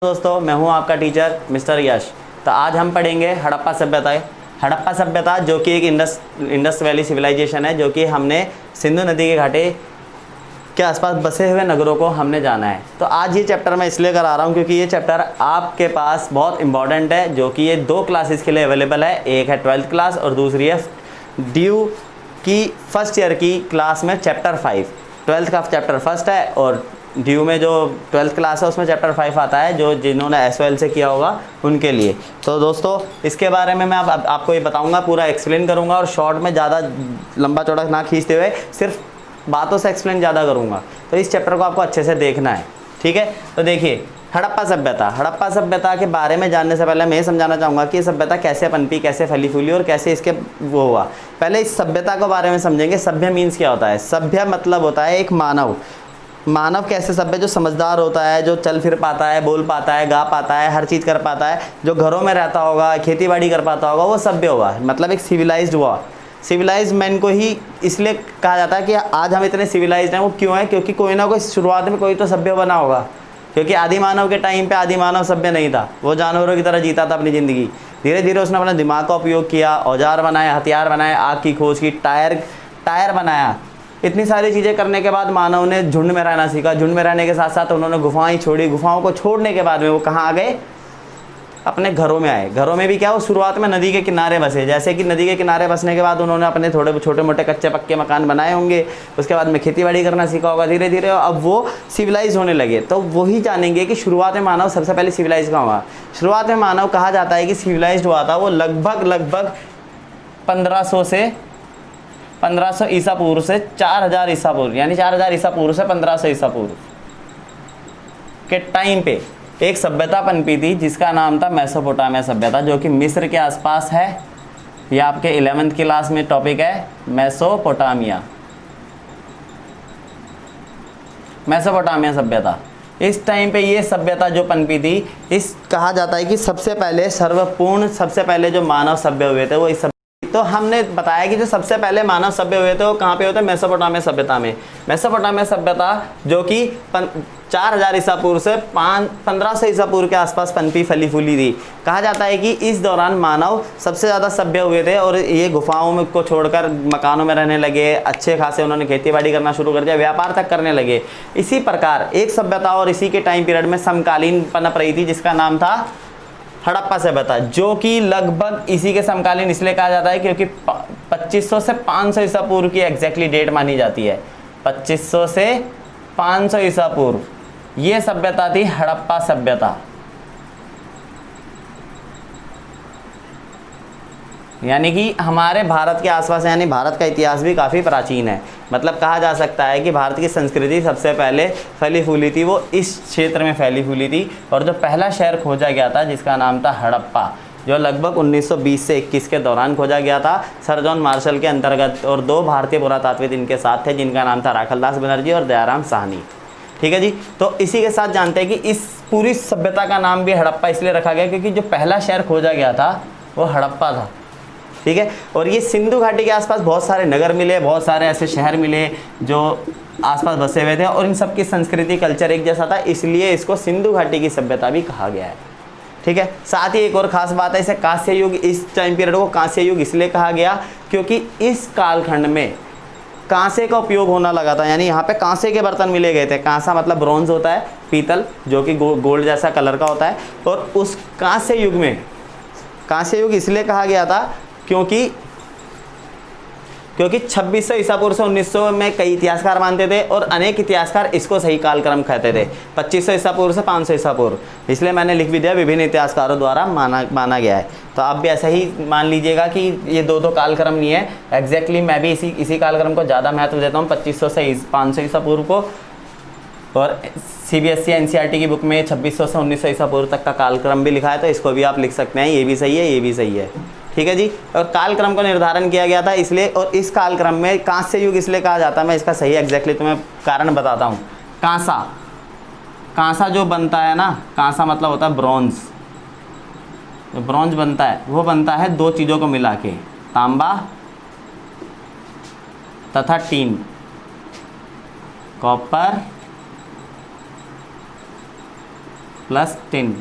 दोस्तों, मैं हूं आपका टीचर मिस्टर यश। तो आज हम पढ़ेंगे हड़प्पा सभ्यता। हड़प्पा सभ्यता जो कि एक इंडस वैली सिविलाइजेशन है, जो कि हमने सिंधु नदी के घाटे के आसपास बसे हुए नगरों को हमने जाना है। तो आज ये चैप्टर मैं इसलिए करा रहा हूँ क्योंकि ये चैप्टर आपके पास बहुत इंपॉर्टेंट है, जो कि ये 2 क्लासेस के लिए अवेलेबल है। एक है 12th क्लास और दूसरी है ड्यू की फर्स्ट ईयर की क्लास में चैप्टर 5। 12th का चैप्टर फर्स्ट है और ड्यू में जो 12th क्लास है उसमें चैप्टर 5 आता है, जो जिन्होंने SOL से किया होगा उनके लिए। तो दोस्तों इसके बारे में मैं आपको ये बताऊंगा, पूरा एक्सप्लेन करूंगा और शॉर्ट में ज़्यादा लंबा चौड़ा ना खींचते हुए सिर्फ बातों से एक्सप्लेन ज़्यादा करूंगा। तो इस चैप्टर को आपको अच्छे से देखना है, ठीक है। तो देखिए हड़प्पा सभ्यता। हड़प्पा सभ्यता के बारे में जानने से पहले मैं ये समझाना चाहूँगा कि सभ्यता कैसे पनपी, कैसे फली फूली और कैसे इसके वो हुआ। पहले इस सभ्यता के बारे में समझेंगे। सभ्य मीन्स क्या होता है? सभ्य मतलब होता है एक मानव। मानव कैसे सभ्य? जो समझदार होता है, जो चल फिर पाता है, बोल पाता है, गा पाता है, हर चीज़ कर पाता है, जो घरों में रहता होगा, खेती बाड़ी कर पाता होगा, वो सभ्य होगा। मतलब एक सिविलाइज्ड हुआ। सिविलाइज मैन को ही इसलिए कहा जाता है कि आज हम इतने सिविलाइज्ड हैं। वो क्यों है? क्योंकि कोई ना कोई शुरुआत में कोई तो सभ्य बना होगा। क्योंकि आदि मानव के टाइम पे आदि मानव सभ्य नहीं था, वो जानवरों की तरह जीता था अपनी ज़िंदगी। धीरे धीरे उसने अपने दिमाग का उपयोग किया, औजार बनाए, हथियार बनाए, आग की खोज की, टायर बनाया। इतनी सारी चीज़ें करने के बाद मानव ने झुंड में रहना सीखा। झुंड में रहने के साथ साथ उन्होंने गुफाएं छोड़ी। गुफाओं को छोड़ने के बाद में वो कहाँ आ गए? अपने घरों में आए। घरों में भी क्या, वो शुरुआत में नदी के किनारे बसे। जैसे कि नदी के किनारे बसने के बाद उन्होंने अपने थोड़े छोटे मोटे कच्चे पक्के मकान बनाए होंगे। उसके बाद में खेती बाड़ी करना सीखा होगा। धीरे धीरे अब वो सिविलाइज होने लगे। तो वही जानेंगे कि शुरुआत में मानव सबसे पहले सिविलाइज कहाँ हुआ। शुरुआत में मानव कहा जाता है कि सिविलाइज हुआ था वो लगभग 1500 ईसा पूर्व से 4000 ईसा पूर्व, यानी 4000 ईसा पूर्व से 1500 ईसा पूर्व के टाइम पे एक सभ्यता पनपी थी जिसका नाम था मेसोपोटामिया सभ्यता, जो कि मिस्र के आसपास है। यह आपके 11th क्लास में टॉपिक है, मेसोपोटामिया मेसोपोटामिया सभ्यता। इस टाइम पे ये सभ्यता जो पनपी थी, इस कहा जाता है कि सबसे पहले जो मानव सभ्य हुए थे वो इस तो हमने बताया कि जो सबसे पहले मानव सभ्य हुए थे वो कहाँ पे होते हैं? मेसोपोटामिया सभ्यता में। मेसोपोटामिया सभ्यता जो कि 4000 ईसा पूर्व से 1500 ईसा पूर्व के आसपास पनपी फली फूली थी। कहा जाता है कि इस दौरान मानव सबसे ज़्यादा सभ्य हुए थे और ये गुफाओं में को छोड़कर मकानों में रहने लगे। अच्छे खासे उन्होंने खेती बाड़ी करना शुरू कर दिया, व्यापार तक करने लगे। इसी प्रकार एक सभ्यता और इसी के टाइम पीरियड में समकालीन पनप रही थी जिसका नाम था हड़प्पा सभ्यता, जो कि लगभग इसी के समकालीन इसलिए कहा जाता है क्योंकि 2500 से 500 ईसा पूर्व की एग्जैक्टली डेट मानी जाती है। 2500 से 500 ईसा पूर्व ये सभ्यता थी हड़प्पा सभ्यता। यानी कि हमारे भारत के आसपास, यानी भारत का इतिहास भी काफ़ी प्राचीन है। मतलब कहा जा सकता है कि भारत की संस्कृति सबसे पहले फैली फूली थी, वो इस क्षेत्र में फैली फूली थी। और जो पहला शहर खोजा गया था जिसका नाम था हड़प्पा, जो लगभग 1920 से 21 के दौरान खोजा गया था सर जॉन मार्शल के अंतर्गत, और 2 भारतीय पुरातात्विद इनके साथ थे जिनका नाम था राखलदास बनर्जी और दयाराम साहनी। ठीक है जी। तो इसी के साथ जानते हैं कि इस पूरी सभ्यता का नाम भी हड़प्पा इसलिए रखा गया क्योंकि जो पहला शहर खोजा गया था वो हड़प्पा था। ठीक है। और ये सिंधु घाटी के आसपास बहुत सारे नगर मिले, बहुत सारे ऐसे शहर मिले जो आसपास बसे हुए थे और इन सब की संस्कृति कल्चर एक जैसा था, इसलिए इसको सिंधु घाटी की सभ्यता भी कहा गया है। ठीक है। साथ ही एक और ख़ास बात है, इसे कांस्य युग, इस टाइम पीरियड को कांस्य युग इसलिए कहा गया क्योंकि इस कालखंड में कांसे का उपयोग होना लगा था। यानी यहाँ पे कांसे के बर्तन मिले गए थे। कांसा मतलब ब्रॉन्ज होता है, पीतल जो कि गोल्ड जैसा कलर का होता है। और उस कांस्य युग में, कांस्य युग इसलिए कहा गया था क्योंकि 2600 ईसा पूर्व से 1900 में कई इतिहासकार मानते थे और अनेक इतिहासकार इसको सही कालक्रम कहते थे। 2500 ईसा पूर्व से 500 ईसा पूर्व, इसलिए मैंने लिख भी दिया, विभिन्न इतिहासकारों द्वारा माना गया है। तो आप भी ऐसा ही मान लीजिएगा कि ये दो कालक्रम नहीं है एग्जैक्टली। मैं भी इसी कालक्रम को ज़्यादा महत्व देता हूँ, 2500 से 500 ईसा पूर्व को। और CBSE NCERT की बुक में 2600 से 1900 ईसा पूर्व तक का कालक्रम भी लिखा है, तो इसको भी आप लिख सकते हैं। ये भी सही है, ये भी सही है। ठीक है जी। और कालक्रम को निर्धारण किया गया था इसलिए, और इस कालक्रम में कांस्य युग इसलिए कहा जाता है। मैं इसका सही एग्जैक्टली तुम्हें कारण बताता हूँ। कांसा जो बनता है ना, कांसा मतलब होता है ब्रॉन्ज। जो ब्रॉन्ज बनता है वो बनता है 2 चीज़ों को मिला के, तांबा तथा टीन, कॉपर प्लस टिन,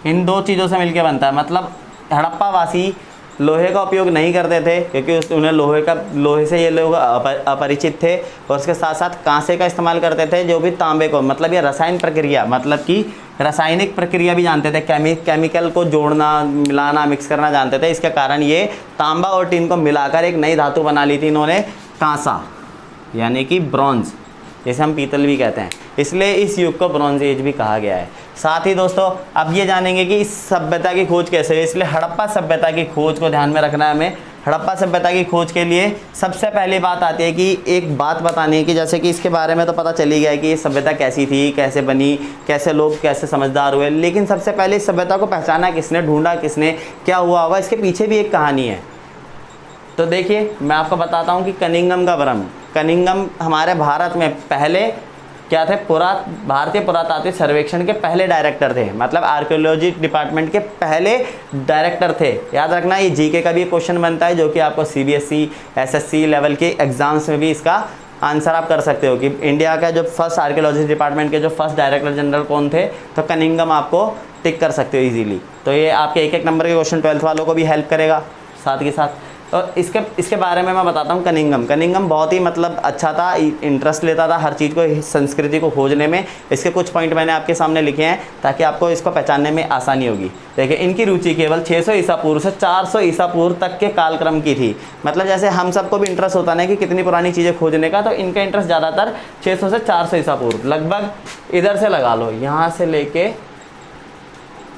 इन दो चीज़ों से मिलके बनता है। मतलब हड़प्पा वासी लोहे का उपयोग नहीं करते थे क्योंकि उन्हें लोहे से ये लोग अपरिचित थे, और उसके साथ साथ कांसे का इस्तेमाल करते थे, जो भी तांबे को, मतलब ये रसायन प्रक्रिया, मतलब कि रासायनिक प्रक्रिया भी जानते थे, केमिकल को जोड़ना, मिलाना, मिक्स करना जानते थे। इसके कारण ये तांबा और टिन को मिलाकर एक नई धातु बना ली थी इन्होंने, कांसा, यानी कि ब्रॉन्ज, जैसे हम पीतल भी कहते हैं, इसलिए इस युग को ब्रॉन्ज एज भी कहा गया है। साथ ही दोस्तों अब ये जानेंगे कि इस सभ्यता की खोज कैसे हुई, इसलिए हड़प्पा सभ्यता की खोज को ध्यान में रखना है हमें। हड़प्पा सभ्यता की खोज के लिए सबसे पहली बात आती है कि एक बात बतानी है कि जैसे कि इसके बारे में तो पता चली गया है कि ये सभ्यता कैसी थी, कैसे बनी, कैसे लोग कैसे समझदार हुए, लेकिन सबसे पहले इस सभ्यता को पहचाना किसने, ढूंढा किसने, क्या हुआ होगा, इसके पीछे भी एक कहानी है। तो देखिए मैं आपको बताता हूँ कि कनिंघम का भ्रम, कनिंघम हमारे भारत में पहले क्या थे, भारतीय पुरातात्विक सर्वेक्षण के पहले डायरेक्टर थे, मतलब आर्कियोलॉजी डिपार्टमेंट के पहले डायरेक्टर थे। याद रखना ये जीके का भी क्वेश्चन बनता है, जो कि आपको सीबीएसई एसएससी लेवल के एग्जाम्स में भी इसका आंसर आप कर सकते हो कि इंडिया का जो फर्स्ट आर्कियोलॉजी डिपार्टमेंट के जो फर्स्ट डायरेक्टर जनरल कौन थे, तो कनिंघम आपको टिक कर सकते हो इजीली। तो ये आपके एक एक नंबर के क्वेश्चन 12th वालों को भी हेल्प करेगा साथ के साथ। और इसके बारे में मैं बताता हूँ। कनिंघम बहुत ही मतलब अच्छा था, इंटरेस्ट लेता था हर चीज़ को, संस्कृति को खोजने में। इसके कुछ पॉइंट मैंने आपके सामने लिखे हैं ताकि आपको इसको पहचानने में आसानी होगी। देखिए इनकी रुचि केवल 600 ईसा पूर्व से 400 ईसा पूर्व तक के कालक्रम की थी। मतलब जैसे हम सबको भी इंटरेस्ट होता है कि कितनी पुरानी चीज़ें खोजने का, तो इनका इंटरेस्ट ज़्यादातर 600 से 400 ईसा पूर्व, लगभग इधर से लगा लो, यहाँ से लेके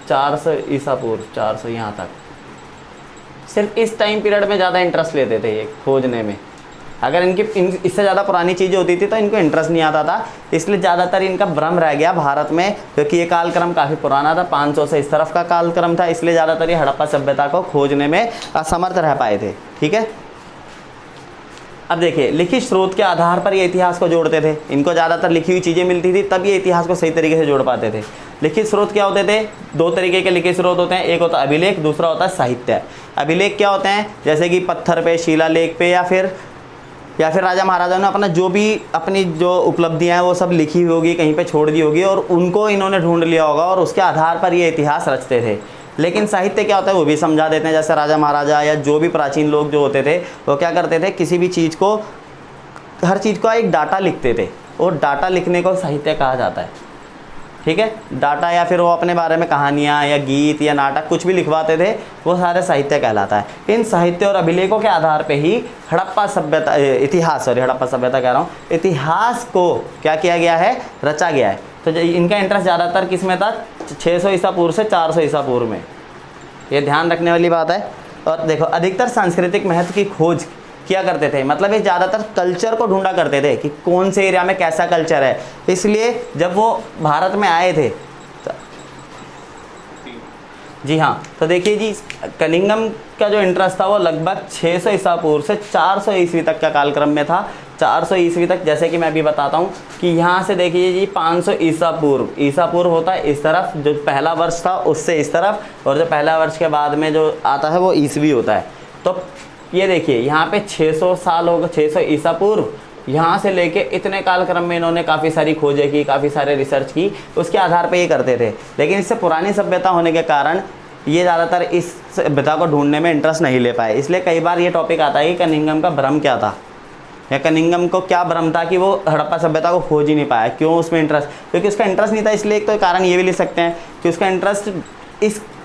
400 ईसा पूर्व, 400 यहाँ तक, सिर्फ इस टाइम पीरियड में ज़्यादा इंटरेस्ट लेते थे ये खोजने में। अगर इससे ज़्यादा पुरानी चीज़ें होती थी तो इनको इंटरेस्ट नहीं आता था, इसलिए ज़्यादातर इनका भ्रम रह गया भारत में, क्योंकि ये कालक्रम काफ़ी पुराना था, 500 से इस तरफ का कालक्रम था, इसलिए ज़्यादातर ये हड़प्पा सभ्यता को खोजने में असमर्थ रह पाए थे। ठीक है, अब देखिए लिखित स्रोत के आधार पर ये इतिहास को जोड़ते थे, इनको ज़्यादातर लिखी हुई चीज़ें मिलती थी तब ये इतिहास को सही तरीके से जोड़ पाते थे। लिखित स्रोत क्या होते थे, दो तरीके के लिखित स्रोत होते हैं, एक होता है अभिलेख, दूसरा होता है साहित्य। अभिलेख क्या होते हैं, जैसे कि पत्थर पे, शिलालेख पे, या फिर राजा महाराजा ने अपनी जो उपलब्धियां हैं वो सब लिखी हुई होगी, कहीं पे छोड़ दी होगी, और उनको इन्होंने ढूंढ लिया होगा और उसके आधार पर ये इतिहास रचते थे। लेकिन साहित्य क्या होता है वो भी समझा देते हैं। जैसे राजा महाराजा या जो भी प्राचीन लोग जो होते थे वो क्या करते थे, किसी भी चीज़ को, हर चीज़ का एक डाटा लिखते थे, और डाटा लिखने को साहित्य कहा जाता है। ठीक है, डाटा, या फिर वो अपने बारे में कहानियाँ या गीत या नाटक कुछ भी लिखवाते थे, वो सारे साहित्य कहलाता है। इन साहित्य और अभिलेखों के आधार पे ही हड़प्पा सभ्यता, हड़प्पा सभ्यता कह रहा हूँ, इतिहास को क्या किया गया है, रचा गया है। तो इनका इंटरेस्ट ज़्यादातर किस में था, 600 ईसा पूर्व से 400 ईसा पूर्व में, ये ध्यान रखने वाली बात है। और देखो अधिकतर सांस्कृतिक महत्व की खोज किया करते थे, मतलब ये ज़्यादातर कल्चर को ढूंढा करते थे कि कौन से एरिया में कैसा कल्चर है। इसलिए जब वो भारत में आए थे जी हाँ, तो देखिए जी कनिंघम का जो इंटरेस्ट था वो लगभग 600 ईसा पूर्व से 400 ईस्वी तक का कालक्रम में था। 400 ईस्वी तक, जैसे कि मैं अभी बताता हूँ कि यहाँ से देखिए जी 500 ईसा पूर्व होता है इस तरफ, जो पहला वर्ष था उससे इस तरफ, और जो पहला वर्ष के बाद में जो आता है वो ईस्वी होता है। तो ये देखिए यहाँ पे 600 साल होगा, 600 ईसा पूर्व, यहाँ से लेके इतने कालक्रम में इन्होंने काफ़ी सारी खोजें की, काफ़ी सारे रिसर्च की, उसके आधार पे ये करते थे। लेकिन इससे पुरानी सभ्यता होने के कारण ये ज़्यादातर इस सभ्यता को ढूंढने में इंटरेस्ट नहीं ले पाए। इसलिए कई बार ये टॉपिक आता है कि कनिंघम का भ्रम क्या था, या कनिंघम को क्या भ्रम था कि वो हड़प्पा सभ्यता को खोज ही नहीं पाया। क्यों उसमें इंटरेस्ट, क्योंकि उसका इंटरेस्ट नहीं था, इसलिए एक तो कारण ये भी ले सकते हैं कि उसका इंटरेस्ट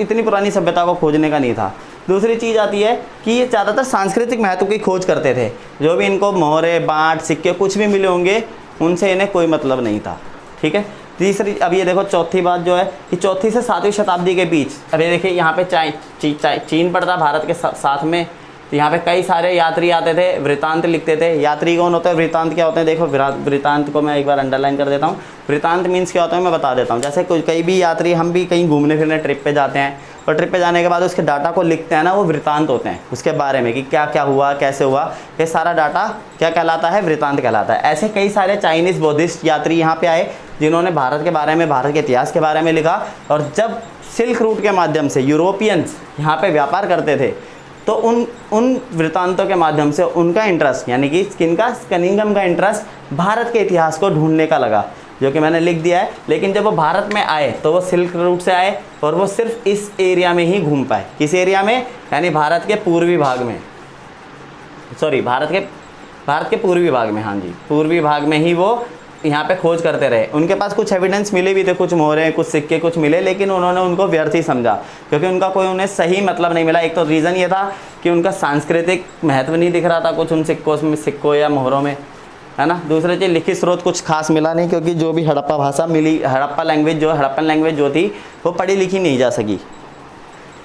इतनी पुरानी सभ्यता को खोजने का नहीं था। दूसरी चीज़ आती है कि ये ज़्यादातर सांस्कृतिक महत्व की खोज करते थे, जो भी इनको मोहरे, बाँट, सिक्के कुछ भी मिले होंगे उनसे इन्हें कोई मतलब नहीं था। ठीक है, तीसरी, अब ये देखो चौथी बात जो है कि 4वीं से 7वीं शताब्दी के बीच, अब ये देखिए यहाँ पे चीन पड़ता भारत के साथ में, तो यहाँ पे कई सारे यात्री आते थे, वृतांत लिखते थे। यात्री कौन होते हैं, वृतांत क्या होते हैं, देखो वृतांत को मैं एक बार अंडरलाइन कर देता हूँ। वृतांत मीन्स क्या होता है मैं बता देता हूँ। जैसे कई भी यात्री, हम भी कहीं घूमने फिरने ट्रिप पे जाते हैं, और ट्रिप पे जाने के बाद उसके डाटा को लिखते हैं ना, वो वृतांत होते हैं उसके बारे में कि क्या क्या हुआ, कैसे हुआ, ये सारा डाटा क्या कहलाता है, वृतांत कहलाता है। ऐसे कई सारे चाइनीज़ बुद्धिस्ट यात्री यहाँ पे आए जिन्होंने भारत के बारे में, भारत के इतिहास के बारे में लिखा। और जब सिल्क रूट के माध्यम से यूरोपियंस यहाँ पे व्यापार करते थे, तो उन वृतांतों के माध्यम से उनका इंटरेस्ट, यानी कि किनका, कनिंघम का इंटरेस्ट भारत के इतिहास को ढूंढने का लगा। जो कि मैंने लिख दिया है। लेकिन जब वो भारत में आए तो वो सिल्क रूट से आए और वो सिर्फ इस एरिया में ही घूम पाए। किस एरिया में? यानी भारत के पूर्वी भाग में, सॉरी भारत के पूर्वी भाग में, हाँ जी पूर्वी भाग में ही वो यहाँ पे खोज करते रहे। उनके पास कुछ एविडेंस मिले भी थे, कुछ मोहरें, कुछ सिक्के कुछ मिले, लेकिन उन्होंने उनको व्यर्थ ही समझा क्योंकि उनका कोई उन्हें सही मतलब नहीं मिला। एक तो रीज़न ये था कि उनका सांस्कृतिक महत्व नहीं दिख रहा था कुछ उन सिक्कों या मोहरों में, है ना। दूसरी चीज़, लिखित स्रोत कुछ खास मिला नहीं क्योंकि जो भी हड़प्पा भाषा मिली, हड़प्पन लैंग्वेज जो थी वो पढ़ी लिखी नहीं जा सकी,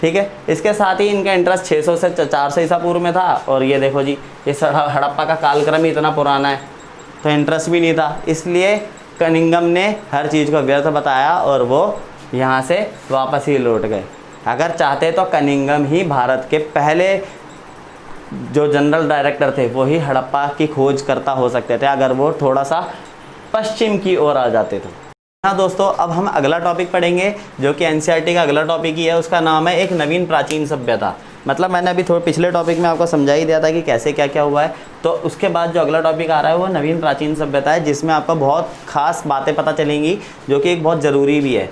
ठीक है। इसके साथ ही इनका इंटरेस्ट 600 से 400 ईसा पूर्व में था। और ये देखो जी, इस हड़प्पा का कालक्रम ही इतना पुराना है तो इंटरेस्ट भी नहीं था, इसलिए कनिंघम ने हर चीज़ को व्यर्थ बताया और वो यहाँ से वापस ही लौट गए। अगर चाहते तो कनिंघम ही भारत के पहले जो जनरल डायरेक्टर थे वो ही हड़प्पा की खोज करता हो सकते थे, अगर वो थोड़ा सा पश्चिम की ओर आ जाते थे। हाँ दोस्तों, अब हम अगला टॉपिक पढ़ेंगे जो कि एनसीईआरटी का अगला टॉपिक ही है। उसका नाम है एक नवीन प्राचीन सभ्यता। मतलब मैंने अभी थोड़े पिछले टॉपिक में आपको समझा ही दिया था कि कैसे क्या क्या हुआ है। तो उसके बाद जो अगला टॉपिक आ रहा है वो नवीन प्राचीन सभ्यता है, जिसमें आपको बहुत खास बातें पता चलेंगी जो कि एक बहुत ज़रूरी भी है।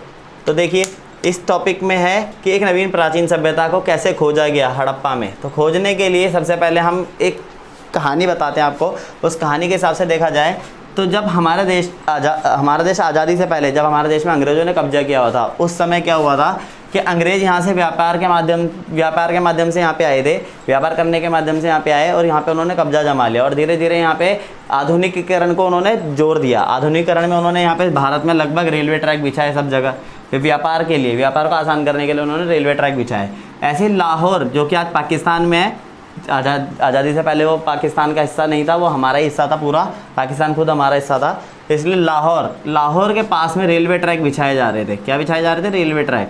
तो देखिए, इस टॉपिक में है कि एक नवीन प्राचीन सभ्यता को कैसे खोजा गया हड़प्पा में। तो खोजने के लिए सबसे पहले हम एक कहानी बताते हैं आपको। उस कहानी के हिसाब से देखा जाए तो जब हमारा देश आज़ादी से पहले, जब हमारे देश में अंग्रेज़ों ने कब्जा किया हुआ था, उस समय क्या हुआ था कि अंग्रेज़ यहाँ से व्यापार के माध्यम से यहाँ पे आए थे, व्यापार करने के माध्यम से यहाँ पे आए और यहाँ पे उन्होंने कब्जा जमा लिया। और धीरे धीरे यहाँ पे आधुनिकीकरण को उन्होंने जोर दिया। आधुनिकीकरण में उन्होंने यहाँ पे भारत में लगभग रेलवे ट्रैक बिछाए सब जगह, फिर व्यापार के लिए, व्यापार को आसान करने के लिए उन्होंने रेलवे ट्रैक बिछाए। ऐसे लाहौर, जो कि आज पाकिस्तान में है, आज़ादी से पहले वो पाकिस्तान का हिस्सा नहीं था, वो हमारा हिस्सा था, पूरा पाकिस्तान खुद हमारा हिस्सा था। इसलिए लाहौर के पास में रेलवे ट्रैक बिछाए जा रहे थे। क्या बिछाए जा रहे थे? Railway track.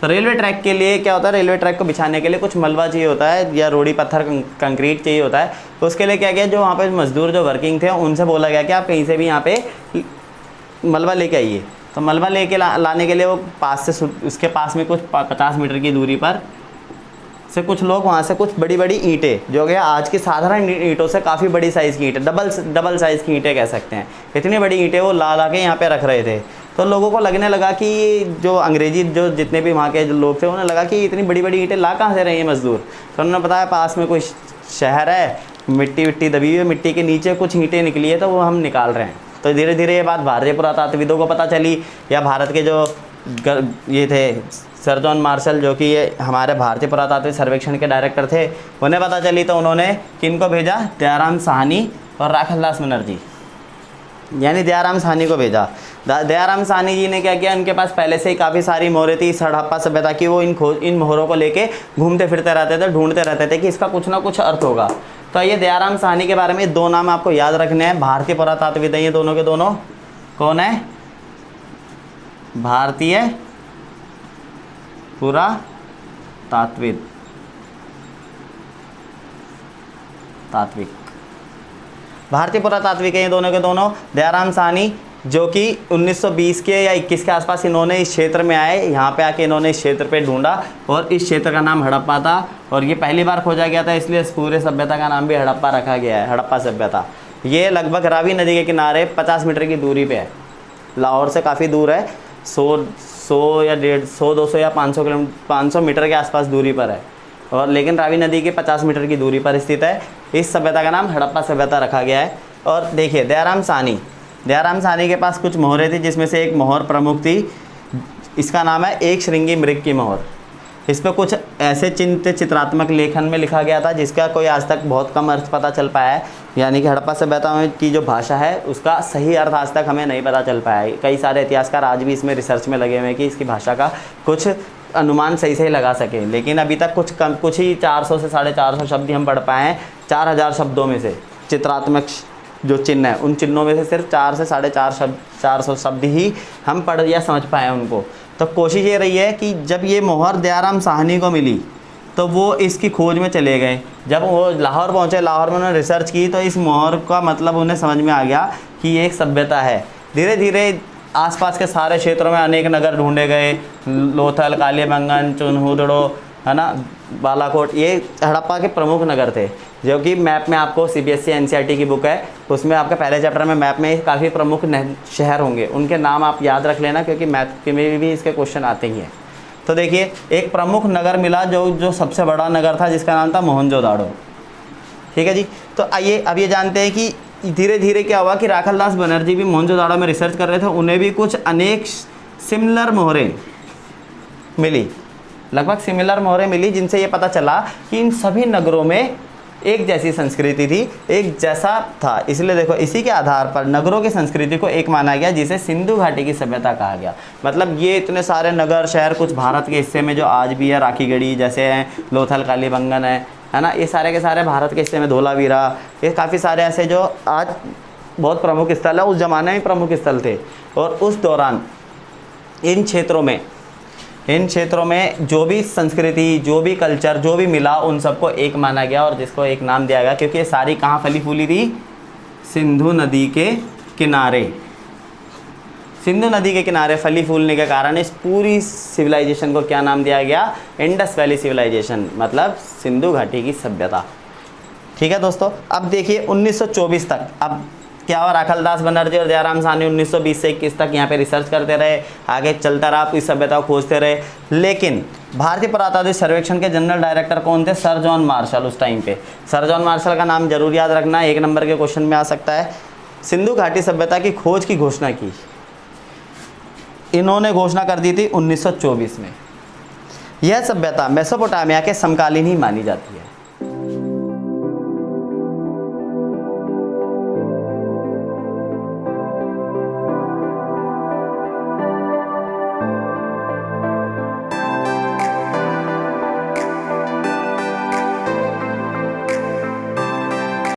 तो रेलवे ट्रैक के लिए क्या होता है, रेलवे ट्रैक को बिछाने के लिए कुछ मलबा चाहिए होता है या रोड़ी पत्थर कंक्रीट चाहिए होता है। तो उसके लिए क्या किया, जो वहाँ पे मजदूर जो वर्किंग थे उनसे बोला गया कि आप कहीं से भी यहाँ पे मलबा लेके आइए। तो मलबा लेके लाने के लिए वो उसके पास में कुछ 50 मीटर की दूरी पर से कुछ लोग वहाँ से कुछ बड़ी बड़ी ईंटें, जो कि आज की साधारण ईंटों से काफ़ी बड़ी साइज़ की ईंटें, डबल साइज़ की ईंटें कह सकते हैं, इतनी बड़ी ईंटें वो ला के यहाँ पे रख रहे थे। तो लोगों को लगने लगा कि जो अंग्रेजी जो जितने भी वहाँ के जो लोग थे उन्हें लगा कि इतनी बड़ी बड़ी ईंटें ला कहाँ से रहे हैं मज़दूर। तो उन्होंने बताया पास में कोई शहर है, मिट्टी दबी हुई है, मिट्टी के नीचे कुछ ईंटें निकली है तो वो हम निकाल रहे हैं। तो धीरे धीरे ये बात भारतीय पुरातात्विदों को पता चली, या भारत के जो ये थे सर जॉन मार्शल, जो कि ये हमारे भारतीय पुरातात्विक सर्वेक्षण के डायरेक्टर थे, उन्हें पता चली। तो उन्होंने किनको भेजा? दयाराम साहनी और राखलदास बनर्जी, यानी दयाराम साहनी को भेजा। दयाराम साहनी जी ने क्या किया, उनके पास पहले से ही काफ़ी सारी मोहरें थी इस हड़प्पा सभ्यता की। वो इन मोहरों को लेके घूमते फिरते रहते थे, ढूंढते रहते थे कि इसका कुछ ना कुछ अर्थ होगा। तो ये दयाराम साहनी के बारे में 2 नाम आपको याद रखने हैं। भारतीय पुरातात्विद हैं ये दोनों के दोनों। कौन है? भारतीय पुरातात्विक भारतीय पुरातात्विक हैं ये दोनों के दोनों। दयाराम साहनी जो कि 1920 के या 21 के आसपास इन्होंने इस क्षेत्र में आए, यहाँ पे आके इन्होंने इस क्षेत्र पे ढूंढा और इस क्षेत्र का नाम हड़प्पा था। और ये पहली बार खोजा गया था, इसलिए इस पूरे सभ्यता का नाम भी हड़प्पा रखा गया है, हड़प्पा सभ्यता। ये लगभग रावी नदी के किनारे 50 मीटर की दूरी पे है, लाहौर से काफ़ी दूर है, 100 या 150, 200 या 500 मीटर के आसपास दूरी पर है, और लेकिन रावी नदी के 50 मीटर की दूरी पर स्थित है। इस सभ्यता का नाम हड़प्पा सभ्यता रखा गया है। और देखिए दयाराम साहनी के पास कुछ मोहरें थी, जिसमें से एक मोहर प्रमुख थी, इसका नाम है एक श्रृंगी मृग की मोहर। इस पर कुछ ऐसे चित्रात्मक लेखन में लिखा गया था जिसका कोई आज तक बहुत कम अर्थ पता चल पाया है, यानी कि हड़प्पा सभ्यता की जो भाषा है उसका सही अर्थ आज तक हमें नहीं पता चल पाया है। कई सारे इतिहासकार आज भी इसमें रिसर्च में लगे हुए हैं कि इसकी भाषा का कुछ अनुमान सही से लगा सके, लेकिन अभी तक कुछ ही 400 से 450 शब्द ही हम पढ़ पाए हैं 4000 शब्दों में से। चित्रात्मक जो चिन्ह है उन चिन्हों में से सिर्फ 4 से 450 शब्द ही हम पढ़ या समझ पाए उनको। तो कोशिश ये रही है कि जब ये मोहर दयाराम साहनी को मिली तो वो इसकी खोज में चले गए। जब वो लाहौर पहुँचे, लाहौर में उन्होंने रिसर्च की तो इस मोहर का मतलब उन्हें समझ में आ गया कि ये एक सभ्यता है। धीरे धीरे आसपास के सारे क्षेत्रों में अनेक नगर ढूंढे गए, लोथल, कालीबंगन, चुनहुदड़ो, है ना, बालाकोट, ये हड़प्पा के प्रमुख नगर थे, जो कि मैप में आपको CBSE NCERT की बुक है, उसमें आपका पहले चैप्टर में मैप में काफ़ी प्रमुख शहर होंगे, उनके नाम आप याद रख लेना, क्योंकि मैथ में भी इसके क्वेश्चन आते ही हैं। तो देखिए एक प्रमुख नगर मिला जो सबसे बड़ा नगर था, जिसका नाम था मोहनजोदाड़ो। ठीक है जी। तो आइए अब ये जानते हैं कि धीरे धीरे क्या हुआ कि राखालदास बनर्जी भी मोहनजोदाड़ो में रिसर्च कर रहे थे, उन्हें भी कुछ अनेक सिमिलर मोहरें मिली, लगभग सिमिलर मोहरें मिली, जिनसे ये पता चला कि इन सभी नगरों में एक जैसी संस्कृति थी, एक जैसा था। इसलिए देखो इसी के आधार पर नगरों की संस्कृति को एक माना गया, जिसे सिंधु घाटी की सभ्यता कहा गया। मतलब ये इतने सारे नगर शहर कुछ भारत के हिस्से में जो आज भी है, राखीगढ़ी जैसे हैं, लोथल कालीबंगन है ना, ये सारे के सारे भारत के हिस्से में, धोलावीरा, ये काफ़ी सारे ऐसे जो आज बहुत प्रमुख स्थल है, उस ज़माने में प्रमुख स्थल थे। और उस दौरान इन क्षेत्रों में जो भी संस्कृति, जो भी कल्चर, जो भी मिला, उन सबको एक माना गया और जिसको एक नाम दिया गया, क्योंकि ये सारी कहाँ फली फूली थी? सिंधु नदी के किनारे। सिंधु नदी के किनारे फली फूलने के कारण इस पूरी सिविलाइजेशन को क्या नाम दिया गया? इंडस वैली सिविलाइजेशन, मतलब सिंधु घाटी की सभ्यता। ठीक है दोस्तों, अब देखिए 1924 तक, अब क्या हुआ, राखालदास बनर्जी और दयाराम साहनी 1920 से 21 तक यहाँ पे रिसर्च करते रहे, आगे चलता रहा, इस सभ्यता को खोजते रहे। लेकिन भारतीय पुरातात्विक सर्वेक्षण के जनरल डायरेक्टर कौन थे? Sir John Marshall. उस टाइम पे सर जॉन मार्शल का नाम जरूर याद रखना, 1 नंबर के क्वेश्चन में आ सकता है। सिंधु घाटी सभ्यता की खोज की घोषणा की, इन्होंने घोषणा कर दी थी 1924 में। यह सभ्यता मेसोपोटामिया के समकालीन ही मानी जाती है।